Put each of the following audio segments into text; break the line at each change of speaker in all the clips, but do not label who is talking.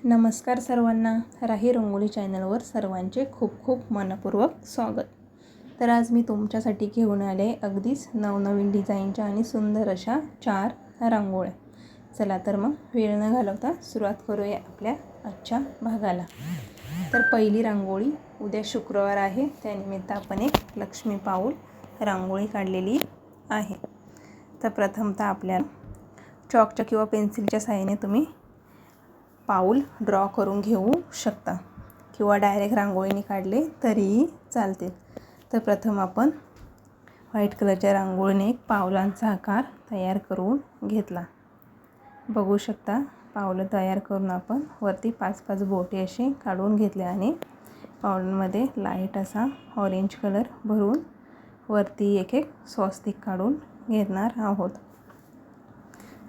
नमस्कार सर्वांना, राही रंगोली चॅनलवर सर्वांचे खूप खूप मनपूर्वक स्वागत. तर आज मी तुमच्यासाठी घेऊन आले अगदीच नवनवीन डिझाईनच्या आणि सुंदर अशा 4 रांगोळ्या. चला तर मग वेळ न घालवता सुरुवात करूया आपल्या आजच्या भागाला. तर पहिली रांगोळी, उद्या शुक्रवार आहे, त्यानिमित्त आपण एक लक्ष्मी पाऊल रांगोळी काढलेली आहे. तर प्रथमतः आपल्याला चॉकच्या किंवा पेन्सिलच्या साहाय्याने तुम्ही पाऊल ड्रॉ करून घेऊ शकता किंवा डायरेक्ट रांगोळीने काढले तरीही चालतील. तर प्रथम आपण व्हाईट कलरच्या रांगोळीने एक पावलांचा आकार तयार करून घेतला. बघू शकता, पावलं तयार करून आपण वरती 5-5 बोटे असे काढून घेतले आणि पावलांमध्ये लाईट असा ऑरेंज कलर भरून वरती एक स्वस्तिक काढून घेणार आहोत.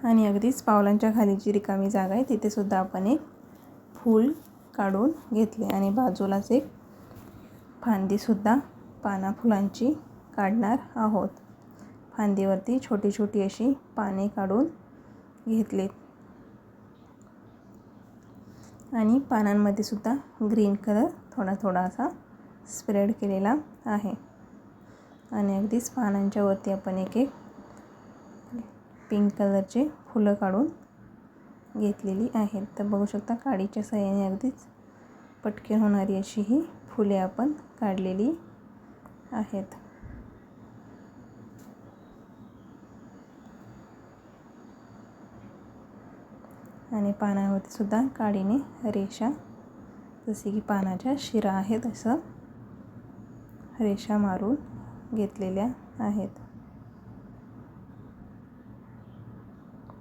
आणि अगदीच पावलांच्या खाली जी रिकामी जागा आहे तिथे सुद्धा आपण एक फूल काढून घेतले आणि बाजूलाच एक फांदीसुद्धा पाना फुलांची काढणार आहोत. फांदीवरती छोटी छोटी अशी पाने काढून घेतली आणि पानांमध्ये सुद्धा ग्रीन कलर थोडा थोडा असा स्प्रेड केलेला आहे. आणि अगदीच पानांच्या वरती आपण एक पिंक कलरचे फुलं काढून घेतलेली आहेत. तर बघू शकता, काडीच्या साहाय्याने अगदीच पटकन होणारी अशी ही फुले आपण काढलेली आहेत. आणि पानावरती सुद्धा काडीने रेषा, जसे की पानाच्या शिरा आहेत असं रेषा मारून घेतलेल्या आहेत.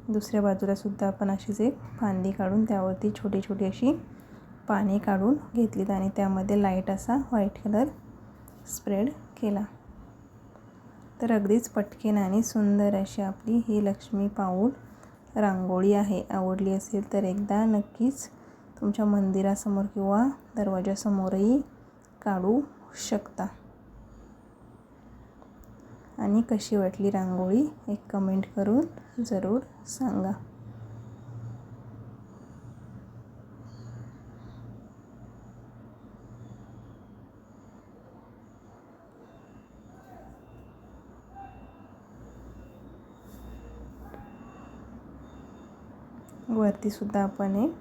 दुसऱ्या बाजूला सुद्धा आपण अशीच एक फांदी काढून त्यावरती छोटी छोटी अशी पाने काढून घेतलीत आणि त्यामध्ये लाईट असा व्हाईट कलर स्प्रेड केला. तर अगदीच पटकन आणि सुंदर अशी आपली ही लक्ष्मी पाऊल रांगोळी आहे. आवडली असेल तर एकदा नक्कीच तुमच्या मंदिरासमोर किंवा दरवाजासमोरही काढू शकता. आणि कशी वाटली रांगोळी एक कमेंट करून जरूर सांगा. वरती सुद्धा आपण एक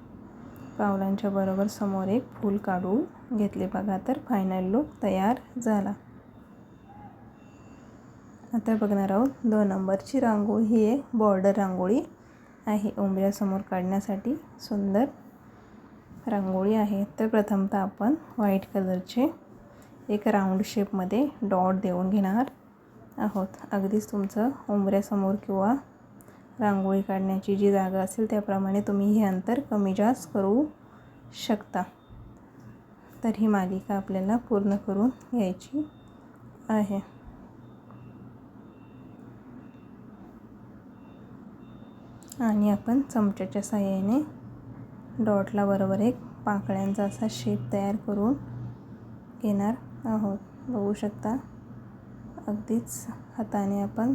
पावलांच्या बरोबर समोर एक फूल काढून घेतले. बघा, तर फायनल लुक तयार झाला. आता बघणार आहोत 2 नंबरची रांगोळी. ही एक बॉर्डर रांगोळी आहे, उंबऱ्यासमोर काढण्यासाठी सुंदर रांगोळी आहे. तर प्रथमतः आपण व्हाईट कलरचे एक राऊंड शेपमध्ये डॉट देऊन घेणार आहोत. अगदीच तुमचं उंबऱ्यासमोर किंवा रांगोळी काढण्याची जी जागा असेल त्याप्रमाणे तुम्ही हे अंतर कमी जास्त करू शकता. तर ही मालिका आपल्याला पूर्ण करून घ्यायची आहे. आणि आपण चमच्याच्या साहाय्याने डॉटला बरोबर एक पाकळ्यांचा असा शेप तयार करून घेणार आहोत. बघू शकता, अगदीच हाताने आपण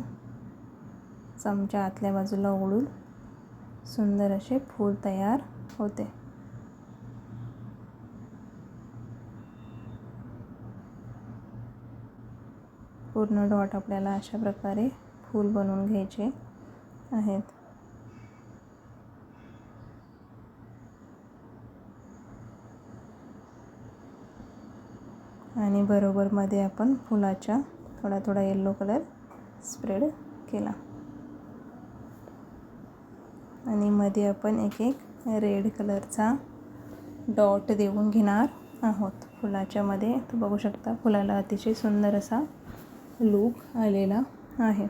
चमचा आतल्या बाजूला ओढून सुंदर असे फूल तयार होते. पूर्ण डॉट आपल्याला अशा प्रकारे फूल बनवून घ्यायचे आहेत. आणि बरोबर मध्ये आपण फुलाच्या थोडा थोडा येलो कलर स्प्रेड केला आणि मध्ये आपण एक रेड कलरचा डॉट देऊन घेणार आहोत फुलाच्या मध्ये. तर बघू शकता, फुलाला अतिशय सुंदर असा लूक आलेला आहे,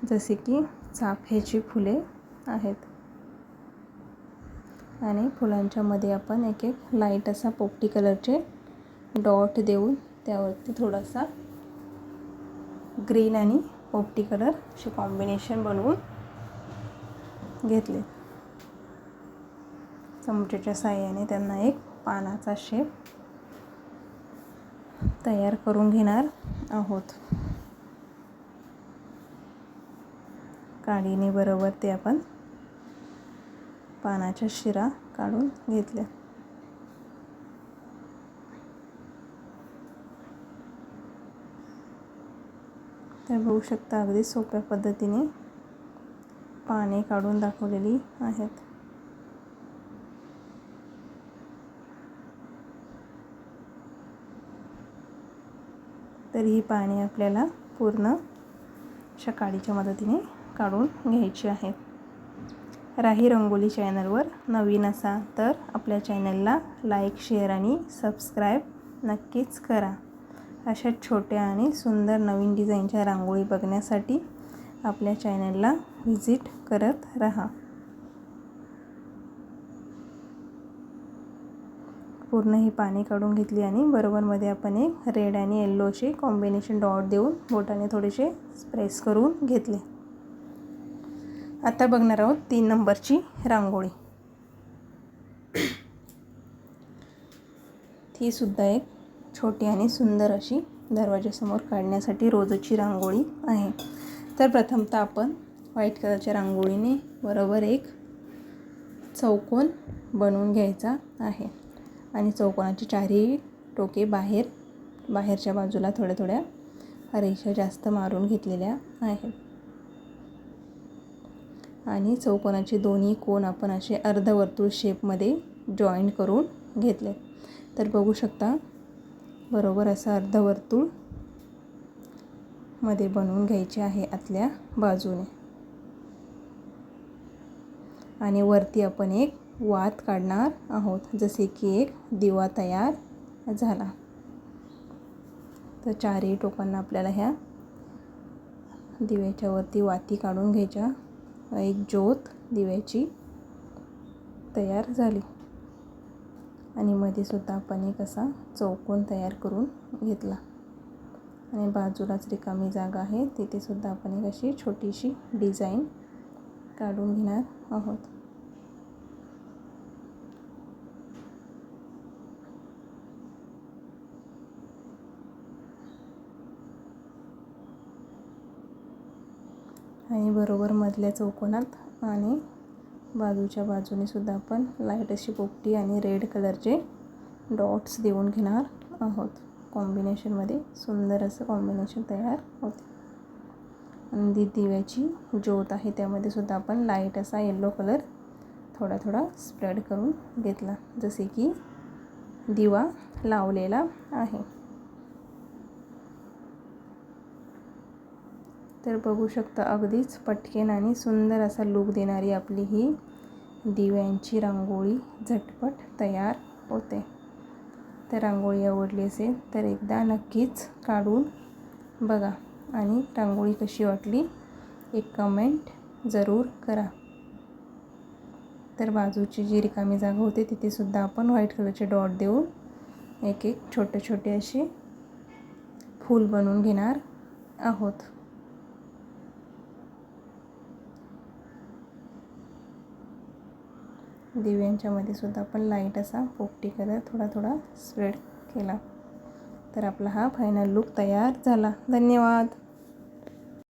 जसे की चाफ्याची फुले आहेत. आणि फुलांच्या मध्ये आपण एक लाईट असा पोपटी कलरचे डॉट देऊन त्यावरती थोडासा ग्रीन आणि पोपटी कलर असे कॉम्बिनेशन बनवून घेतले. चमच्याच्या साहाय्याने त्यांना एक पानाचा शेप तयार करून घेणार आहोत. काडीने बरोबर ते आपण पानाच्या शिरा काढून घेतल्या. तर बघू शकता अगदी सोप्या पद्धतीने पाने काढून दाखवलेली आहेत. तर ही पाने आपल्याला पूर्ण काडीच्या मदतीने काढून घ्यायची आहेत. राही रंगोली चॅनलवर नवीन असा तर आपल्या चॅनलला लाईक, शेअर आणि सबस्क्राईब नक्कीच करा. अशा छोट्या आणि सुंदर नवीन डिझाईनच्या रांगोळी बघण्यासाठी आपल्या चॅनलला व्हिजिट करत राहा. पूर्ण ही पाने काढून घेतली आणि बरोबरमध्ये आपण एक रेड आणि येल्लोचे कॉम्बिनेशन डॉट देऊन बोटाने थोडेसे प्रेस करून घेतले. आता बघणार आहोत 3 नंबरची रांगोळी. ती सुद्धा एक छोटी आणि सुंदर अशी दरवाजासमोर काढण्यासाठी रोजची रांगोळी आहे. तर प्रथमतः आपण व्हाईट कलरच्या रांगोळीने बरोबर एक चौकोन बनवून घ्यायचा आहे आणि चौकोनाची चारही टोके बाहेरच्या बाजूला थोड्या रेषा जास्त मारून घेतलेल्या आहेत आणि चौकोनाचे दोन्ही कोन आपण असे अर्धवर्तुळ शेपमध्ये जॉईंट करून घेतले. तर बघू शकता बरोबर असं अर्धवर्तुळ मध्ये बनवून घ्यायचे आहे आतल्या बाजूने आणि वरती आपण एक वात काढणार आहोत जसे की एक दिवा तयार झाला. तर चारही टोकांना आपल्याला ह्या दिव्याच्या वरती वाती काढून घ्यायच्या. एक ज्योत दिव्याची तयार झाली आणि मध्ये सुद्धा आपण एक असा चौकोन तयार करून घेतला आणि बाजूलाच रिकामी जागा आहे तिथे सुद्धा आपण एक अशी छोटीशी डिझाईन काढून घेणार आहोत. आणि बरोबर मधल्या चौकोनात आणि बाजूच्या बाजूने सुद्धा आपण लाईट अशी पोपटी आणि रेड कलरचे डॉट्स देऊन घेणार आहोत. कॉम्बिनेशनमध्ये सुंदर असं कॉम्बिनेशन तयार होते. आणि दिव्याची ज्योत आहे त्यामध्ये सुद्धा आपण लाईट असा येलो कलर थोडा स्प्रेड करून घेतला जसे की दिवा लावलेला आहे. तर बघू शकता अगदीच पटकन आणि सुंदर असा लूक देणारी आपली ही दिव्यांची रांगोळी झटपट तयार होते. तर रांगोळी आवडली असेल तर एकदा नक्कीच काढून बघा आणि रांगोळी कशी वाटली एक कमेंट जरूर करा. तर बाजूची जी रिकामी जागा होते तिथे सुद्धा आपण व्हाईट कलरचे डॉट देऊन एक छोटे असे फूल बनवून घेणार आहोत. दिव्यांच्या मध्ये सुद्धा आपण लाईट असा पोपटी कलर थोडा स्प्रेड केला. तर आपला हा फायनल लूक तयार झाला. धन्यवाद.